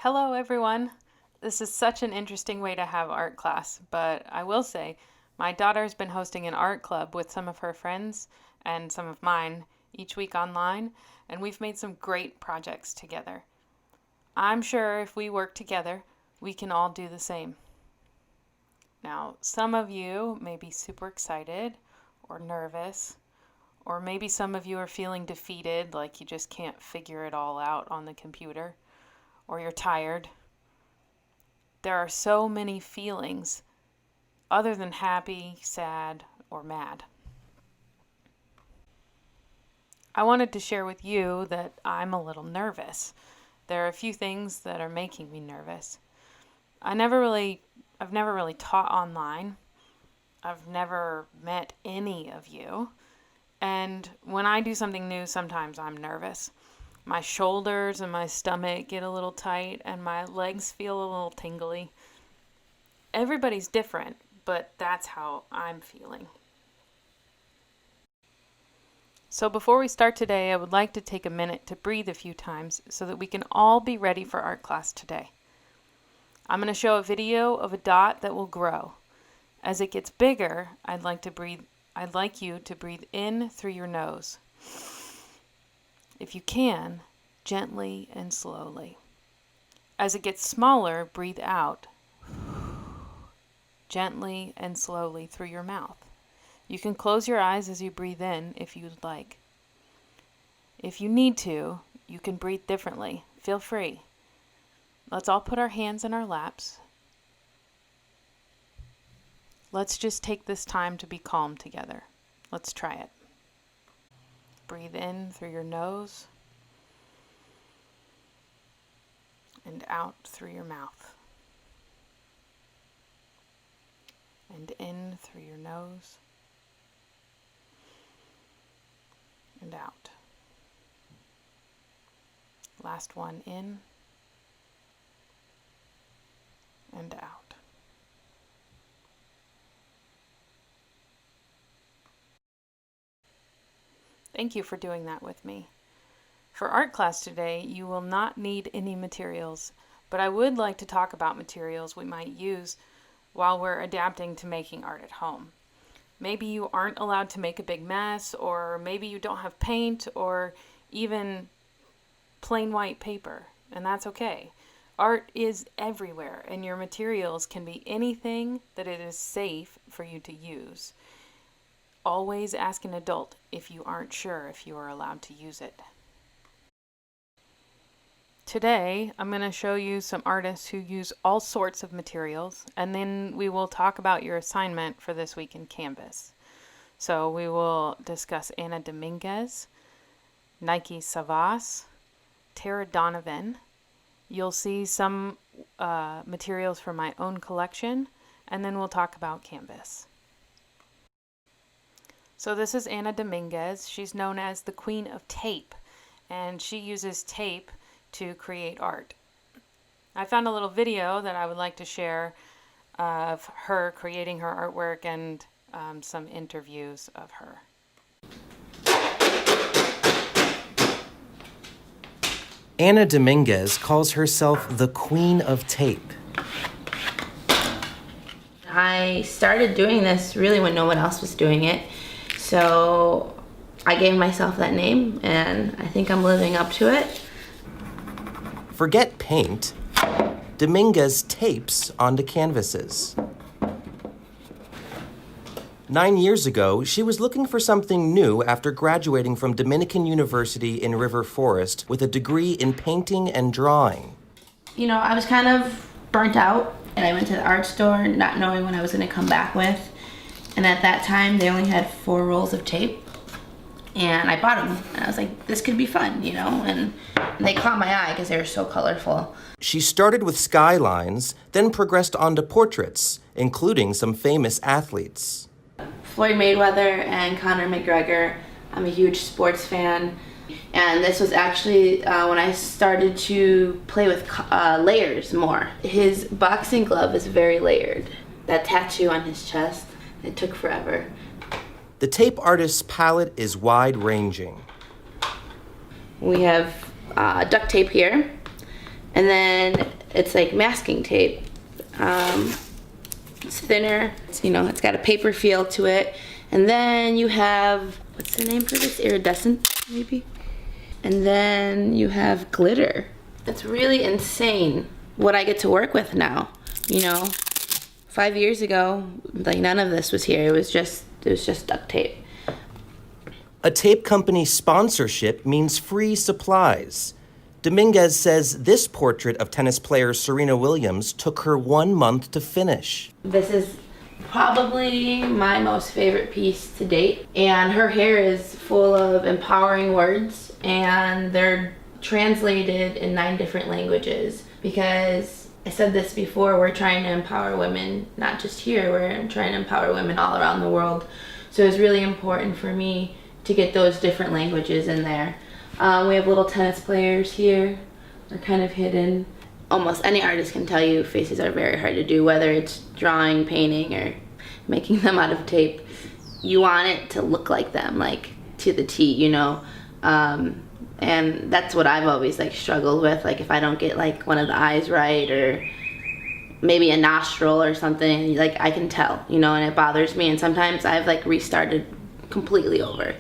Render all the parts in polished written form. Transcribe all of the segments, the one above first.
Hello everyone! This is such an interesting way to have art class, but I will say my daughter's been hosting an art club with some of her friends and some of mine each week online, and we've made some great projects together. I'm sure if we work together, we can all do the same. Now, some of you may be super excited or nervous, or maybe some of you are feeling defeated, like you just can't figure it all out on the computer, or you're tired. There are so many feelings other than happy, sad, or mad. I wanted to share with you that I'm a little nervous. There are a few things that are making me nervous. I've never really taught online. I've never met any of you. And when I do something new, sometimes I'm nervous. My shoulders and my stomach get a little tight and my legs feel a little tingly. Everybody's different, but that's how I'm feeling. So before we start today, I would like to take a minute to breathe a few times so that we can all be ready for art class today. I'm going to show a video of a dot that will grow. As it gets bigger, I'd like you to breathe in through your nose. If you can, gently and slowly. As it gets smaller, breathe out gently and slowly through your mouth. You can close your eyes as you breathe in if you'd like. If you need to, you can breathe differently. Feel free. Let's all put our hands in our laps. Let's just take this time to be calm together. Let's try it. Breathe in through your nose and out through your mouth. And in through your nose and out. Last one, in and out. Thank you for doing that with me. For art class today, you will not need any materials, but I would like to talk about materials we might use while we're adapting to making art at home. Maybe you aren't allowed to make a big mess, or maybe you don't have paint or even plain white paper, and that's okay. Art is everywhere, and your materials can be anything that it is safe for you to use. Always ask an adult if you aren't sure if you are allowed to use it. Today, I'm going to show you some artists who use all sorts of materials, and then we will talk about your assignment for this week in Canvas. So we will discuss Anna Dominguez, Nike Savvas, Tara Donovan. You'll see some materials from my own collection, and then we'll talk about Canvas. So this is Anna Dominguez. She's known as the Queen of Tape, and she uses tape to create art. I found a little video that I would like to share of her creating her artwork and some interviews of her. Anna Dominguez calls herself the Queen of Tape. I started doing this really when no one else was doing it. So I gave myself that name, and I think I'm living up to it. Forget paint. Dominguez tapes onto canvases. 9 years ago, she was looking for something new after graduating from Dominican University in River Forest with a degree in painting and drawing. You know, I was kind of burnt out, and I went to the art store not knowing what I was going to come back with. And at that time, they only had 4 rolls of tape. And I bought them. And I was like, this could be fun, you know? And they caught my eye because they were so colorful. She started with skylines, then progressed onto portraits, including some famous athletes. Floyd Mayweather and Conor McGregor. I'm a huge sports fan. And this was actually when I started to play with layers more. His boxing glove is very layered. That tattoo on his chest, it took forever. The tape artist's palette is wide-ranging. We have duct tape here. And then it's like masking tape. It's thinner, it's got a paper feel to it. And then you have, what's the name for this? Iridescent, maybe? And then you have glitter. It's really insane what I get to work with now. 5 years ago, like none of this was here. It was just duct tape. A tape company sponsorship means free supplies. Dominguez says this portrait of tennis player Serena Williams took her 1 month to finish. This is probably my most favorite piece to date. And her hair is full of empowering words, and they're translated in 9 different languages. Because I said this before, we're trying to empower women, not just here, we're trying to empower women all around the world. So it's really important for me to get those different languages in there. We have little tennis players here. They're kind of hidden. Almost any artist can tell you faces are very hard to do, whether it's drawing, painting, or making them out of tape. You want it to look like them, like to the T, and that's what I've always struggled with. Like if I don't get one of the eyes right, or maybe a nostril or something, I can tell, and it bothers me. And sometimes I've restarted completely over.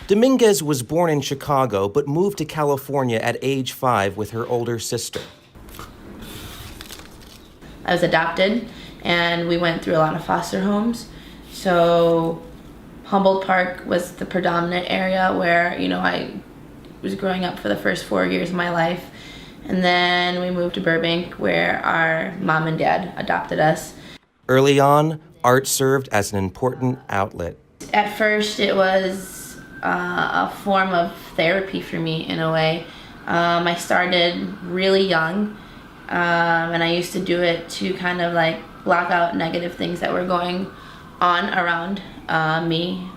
Dominguez was born in Chicago but moved to California at age 5 with her older sister. I was adopted, and we went through a lot of foster homes. So Humboldt Park was the predominant area where, I was growing up for the first 4 years of my life. And then we moved to Burbank, where our mom and dad adopted us. Early on, art served as an important outlet. At first, it was a form of therapy for me, in a way. I started really young, and I used to do it to kind of block out negative things that were going on around me.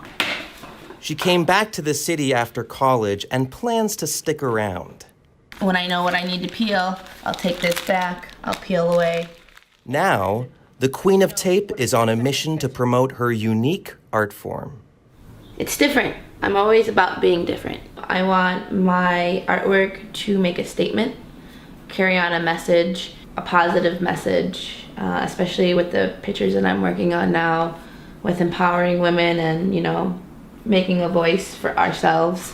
She came back to the city after college and plans to stick around. When I know what I need to peel, I'll take this back, I'll peel away. Now, the Queen of Tape is on a mission to promote her unique art form. It's different. I'm always about being different. I want my artwork to make a statement, carry on a message, a positive message, especially with the pictures that I'm working on now, with empowering women and, making a voice for ourselves.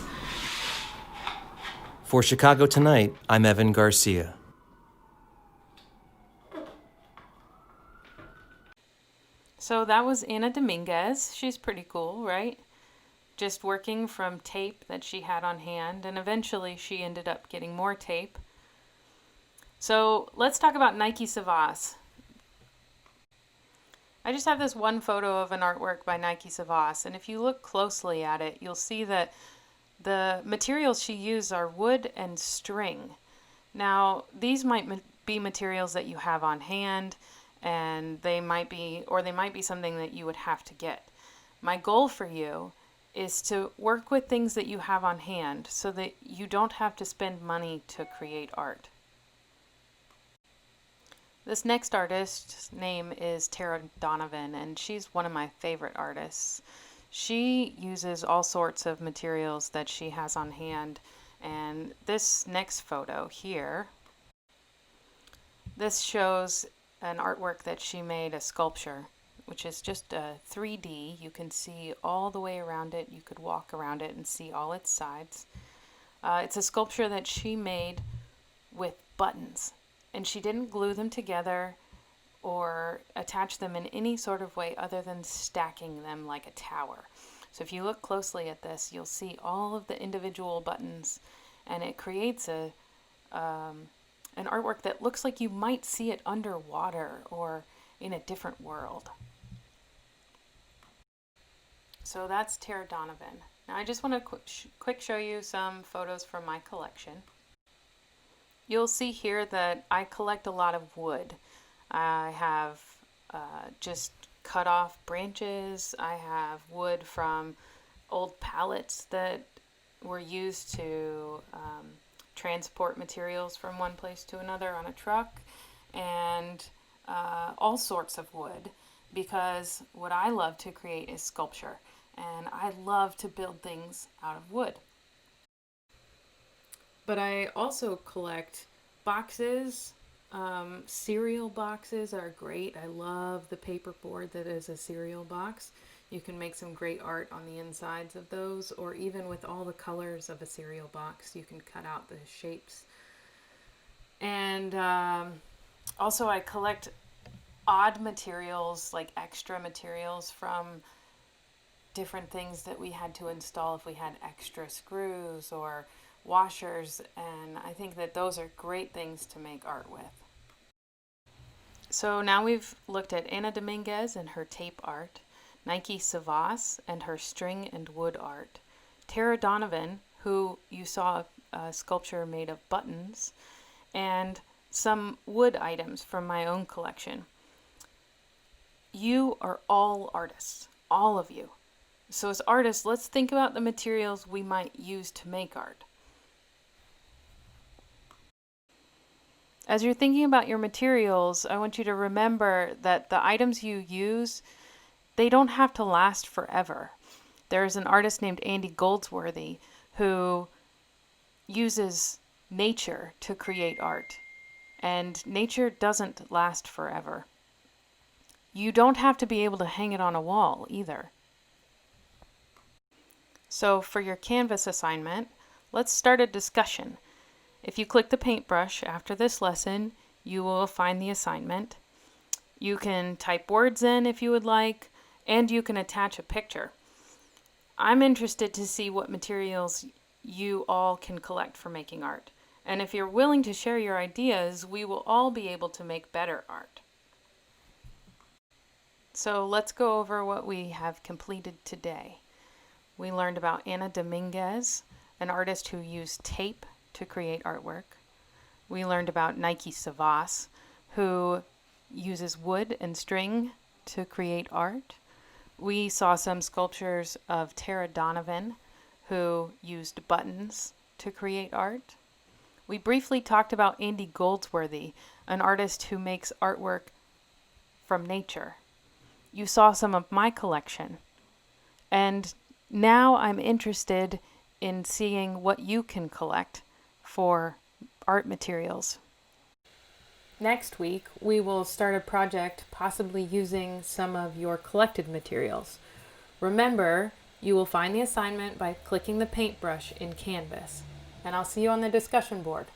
For Chicago Tonight, I'm Evan Garcia. So that was Anna Dominguez. She's pretty cool, right? Just working from tape that she had on hand, and eventually she ended up getting more tape. So let's talk about Nike Savvas. I just have this one photo of an artwork by Nike Savvas, and if you look closely at it, you'll see that the materials she used are wood and string. Now, these might be materials that you have on hand, and they might be something that you would have to get. My goal for you is to work with things that you have on hand so that you don't have to spend money to create art. This next artist's name is Tara Donovan, and she's one of my favorite artists. She uses all sorts of materials that she has on hand, and this next photo here, this shows an artwork that she made, a sculpture, which is just a 3D. You can see all the way around it. You could walk around it and see all its sides. It's a sculpture that she made with buttons, and she didn't glue them together or attach them in any sort of way other than stacking them like a tower. So if you look closely at this, you'll see all of the individual buttons, and it creates an artwork that looks like you might see it underwater or in a different world. So that's Tara Donovan. Now I just want to quick show you some photos from my collection. You'll see here that I collect a lot of wood. I have just cut off branches. I have wood from old pallets that were used to transport materials from one place to another on a truck, and all sorts of wood, because what I love to create is sculpture, and I love to build things out of wood. But I also collect boxes. Cereal boxes are great. I love the paper board that is a cereal box. You can make some great art on the insides of those, or even with all the colors of a cereal box, you can cut out the shapes. And also, I collect odd materials, like extra materials from different things that we had to install if we had extra screws or washers, and I think that those are great things to make art with. So now we've looked at Anna Dominguez and her tape art, Nike Savvas and her string and wood art, Tara Donovan, who you saw a sculpture made of buttons, and some wood items from my own collection. You are all artists, all of you. So as artists, let's think about the materials we might use to make art. As you're thinking about your materials, I want you to remember that the items you use, they don't have to last forever. There's an artist named Andy Goldsworthy who uses nature to create art, and nature doesn't last forever. You don't have to be able to hang it on a wall either. So for your Canvas assignment, let's start a discussion. If you click the paintbrush after this lesson, you will find the assignment. You can type words in if you would like, and you can attach a picture. I'm interested to see what materials you all can collect for making art. And if you're willing to share your ideas, we will all be able to make better art. So let's go over what we have completed today. We learned about Anna Dominguez, an artist who used tape to create artwork. We learned about Nike Savvas, who uses wood and string to create art. We saw some sculptures of Tara Donovan, who used buttons to create art. We briefly talked about Andy Goldsworthy, an artist who makes artwork from nature. You saw some of my collection. And now I'm interested in seeing what you can collect for art materials. Next week, we will start a project possibly using some of your collected materials. Remember, you will find the assignment by clicking the paintbrush in Canvas, and I'll see you on the discussion board.